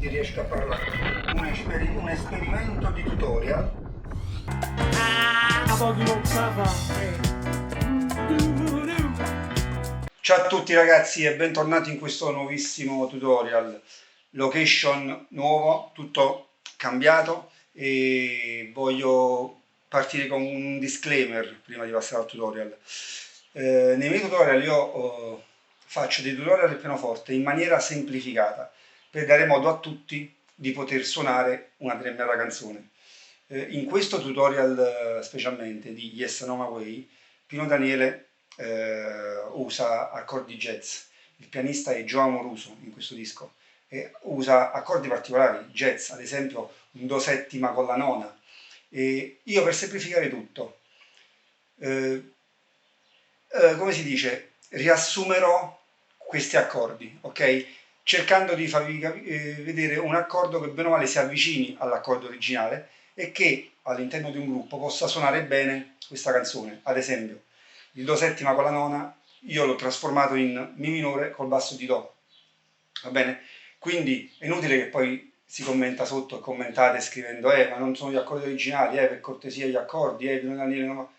tutti riesco a parlare. Un esperimento di tutorial. Ciao a tutti ragazzi e bentornati in questo nuovissimo tutorial. Location nuovo, tutto cambiato, e voglio partire con un disclaimer prima di passare al tutorial. Nei miei tutorial io faccio dei tutorial del pianoforte in maniera semplificata per dare modo a tutti di poter suonare una determinata canzone. In questo tutorial specialmente di Yes No My Way, Pino Daniele usa accordi jazz. Il pianista è Joe Amoruso in questo disco e usa accordi particolari, jazz, ad esempio un do settima con la nona. E io, per semplificare tutto, come si dice, riassumerò questi accordi, ok? Cercando di farvi vedere un accordo che bene o male si avvicini all'accordo originale e che all'interno di un gruppo possa suonare bene questa canzone. Ad esempio, il do settima con la nona io l'ho trasformato in mi minore col basso di do, va bene? Quindi è inutile che poi si commenta sotto e commentate scrivendo ma non sono gli accordi originali, per cortesia gli accordi, Pino Daniele no.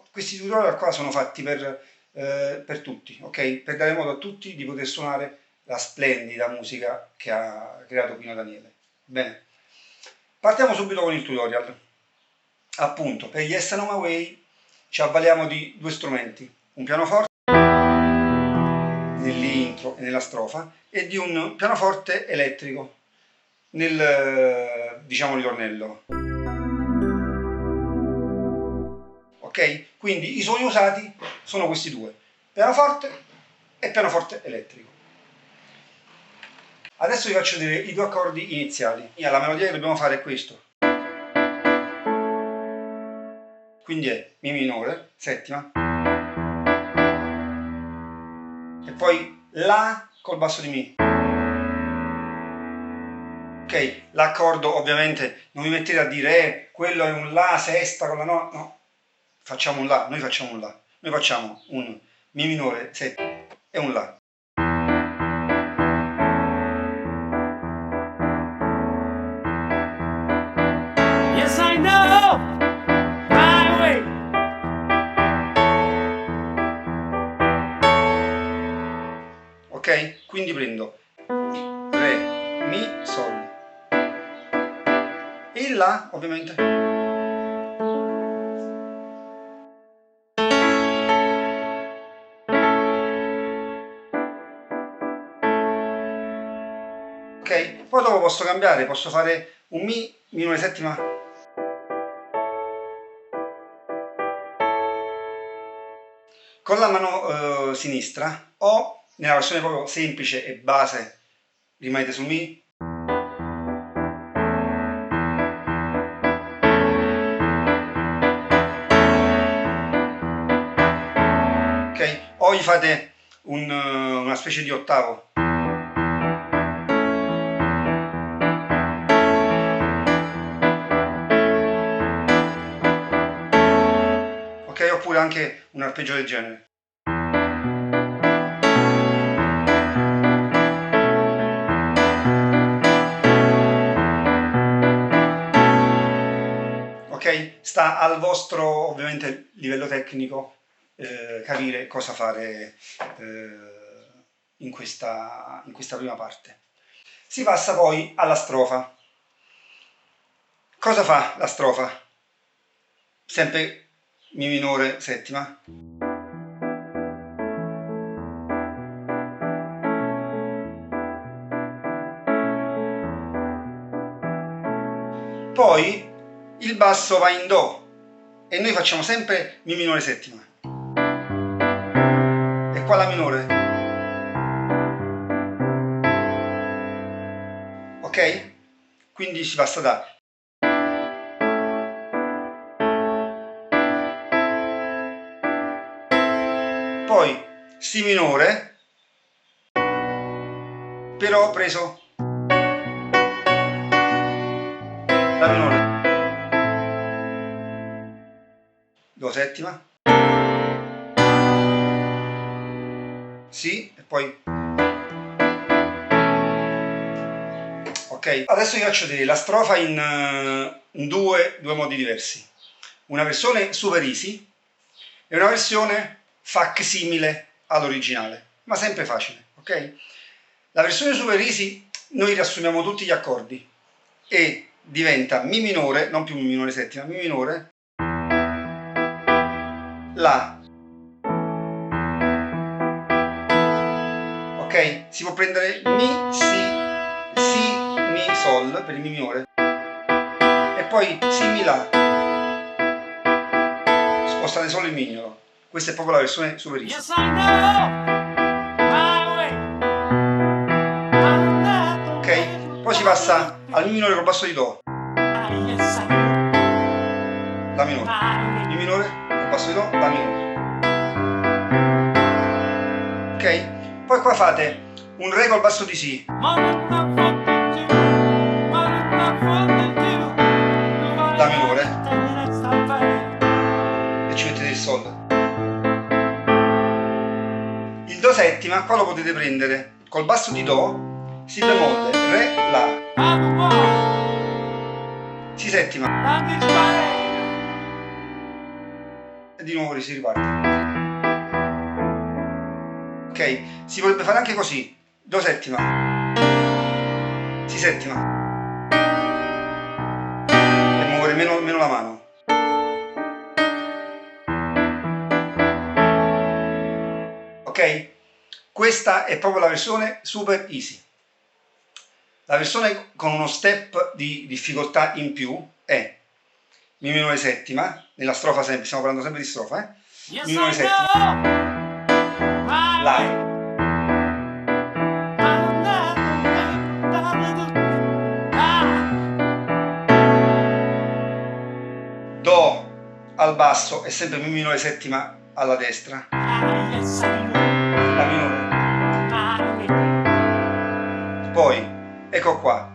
Questi tutorial qua sono fatti per tutti, ok? Per dare modo a tutti di poter suonare la splendida musica che ha creato Pino Daniele. Bene, partiamo subito con il tutorial. Appunto, per Yes No My Way ci avvaliamo di due strumenti, un pianoforte nell'intro e nella strofa e di un pianoforte elettrico nel, diciamo, ritornello. Ok? Quindi i suoni usati sono questi due, pianoforte e pianoforte elettrico. Adesso vi faccio vedere i due accordi iniziali. La melodia che dobbiamo fare è questo. Quindi è mi minore, settima, e poi la col basso di mi. Ok, l'accordo ovviamente non vi mettete a dire quello è un la sesta con la no, no, facciamo un la, noi facciamo un la, noi facciamo un mi minore settima e un la. Yes, I know my way. Ok? Quindi prendo re, mi, sol. E il la, ovviamente. Ok? Poi dopo posso cambiare, posso fare un mi minore settima. Con la mano sinistra, o nella versione proprio semplice e base rimanete sul mi. Ok? O gli fate una specie di ottavo. Ok? Oppure anche un arpeggio del genere. Ok? Sta al vostro, ovviamente, livello tecnico capire cosa fare in questa prima parte. Si passa poi alla strofa. Cosa fa la strofa? Sempre mi minore settima. Poi il basso va in do e noi facciamo sempre mi minore settima. E qua la minore. Ok? Quindi si passa da poi si minore, però preso la minore, do settima, si, e poi ok? Adesso vi faccio vedere la strofa in due modi diversi. Una versione super easy e una versione facsimile all'originale, ma sempre facile, ok? La versione super easy noi riassumiamo tutti gli accordi e diventa Mi minore, non più Mi minore settima, Mi minore, La. Ok? Si può prendere Mi, Si, Mi, Sol per il Mi minore e poi Si, Mi, La. Spostate solo il mignolo. Questa è proprio la versione super easy. Yes, I know my way. Ok? Poi si passa al Mi minore col basso di Do, Yes, I know La minore, my Mi minore col basso di Do, La minore. Ok? Poi qua fate un Re col basso di Si, La minore, e ci mettete il Sol. Il Do settima qua lo potete prendere col basso di Do, Si bemolle, Re, La, Si settima e di nuovo si riparte. Ok? Si potrebbe fare anche così: Do settima, Si settima e muovere meno la mano. Ok? Questa è proprio la versione super easy. La versione con uno step di difficoltà in più è Mi minore settima, nella strofa sempre, stiamo parlando sempre di strofa, Mi minore settima, La, Do al basso e sempre Mi minore settima alla destra, La minore. Poi, ecco qua,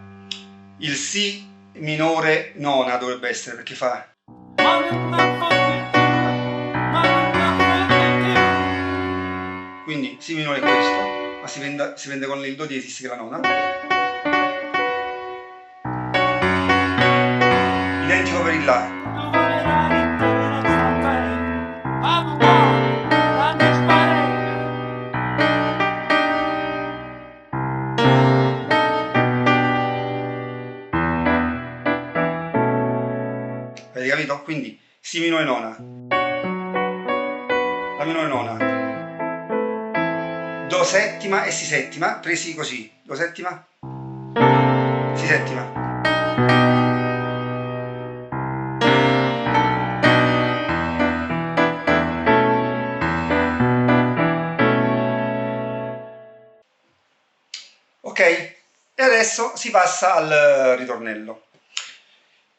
il Si minore nona dovrebbe essere, perché fa. Quindi Si minore è questo, ma si prende con il Do diesis che è la nona. Identico per il La. Avete capito? Quindi Si minore nona, La minore nona, Do settima e Si settima, presi così, Do settima, Si settima. Ok? E adesso si passa al ritornello.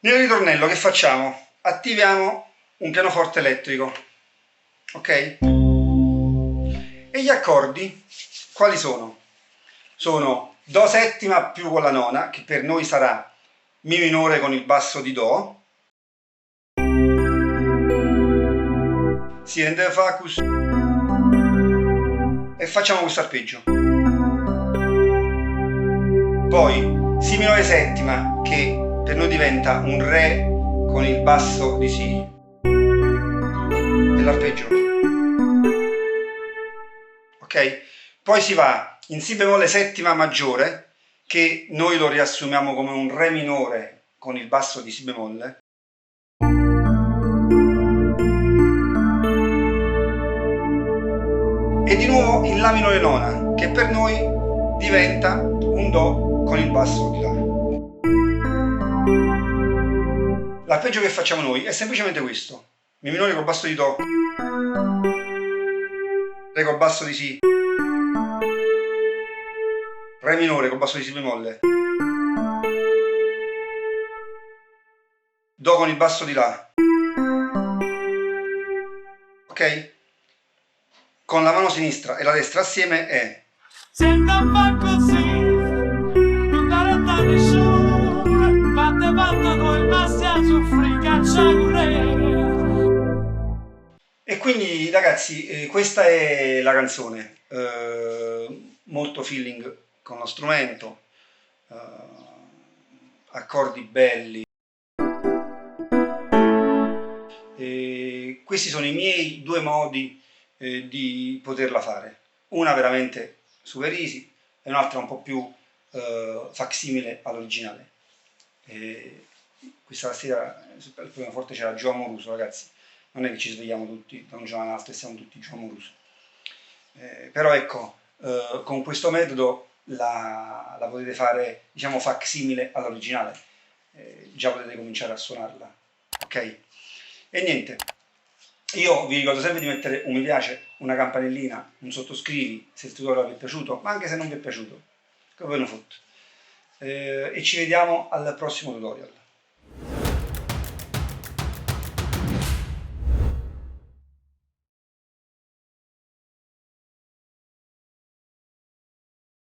Nel ritornello che facciamo? Attiviamo un pianoforte elettrico, ok? E gli accordi quali sono? Sono Do settima più con la nona, che per noi sarà Mi minore con il basso di Do, Si rende Facus e facciamo questo arpeggio. Poi Si minore settima, che per noi diventa un Re con il basso di Si e l'arpeggio, ok? Poi si va in Si bemolle settima maggiore, che noi lo riassumiamo come un Re minore con il basso di Si bemolle, e di nuovo in La minore nona, che per noi diventa un Do con il basso di La. L'arpeggio che facciamo noi è semplicemente questo: Mi minore col basso di Do, Re col basso di Si, Re minore col basso di Si bemolle, Do con il basso di La, ok? Con la mano sinistra e la destra assieme è. Se non fa così, non dare da nessuno, fatte fatto col mastia su E quindi ragazzi, questa è la canzone, molto feeling con lo strumento, accordi belli. Questi sono i miei due modi di poterla fare, una veramente super easy e un'altra un po' più facsimile all'originale. Questa sera al pianoforte c'era Gio Amoruso, ragazzi, non è che ci svegliamo tutti da un giorno all'altro e siamo tutti Gio Amoruso, però ecco, con questo metodo la potete fare, diciamo, facsimile all'originale, già potete cominciare a suonarla, ok? E niente, io vi ricordo sempre di mettere un mi piace, una campanellina, un sottoscrivi se il tutorial vi è piaciuto, ma anche se non vi è piaciuto, che ve ne fotte. E ci vediamo al prossimo tutorial.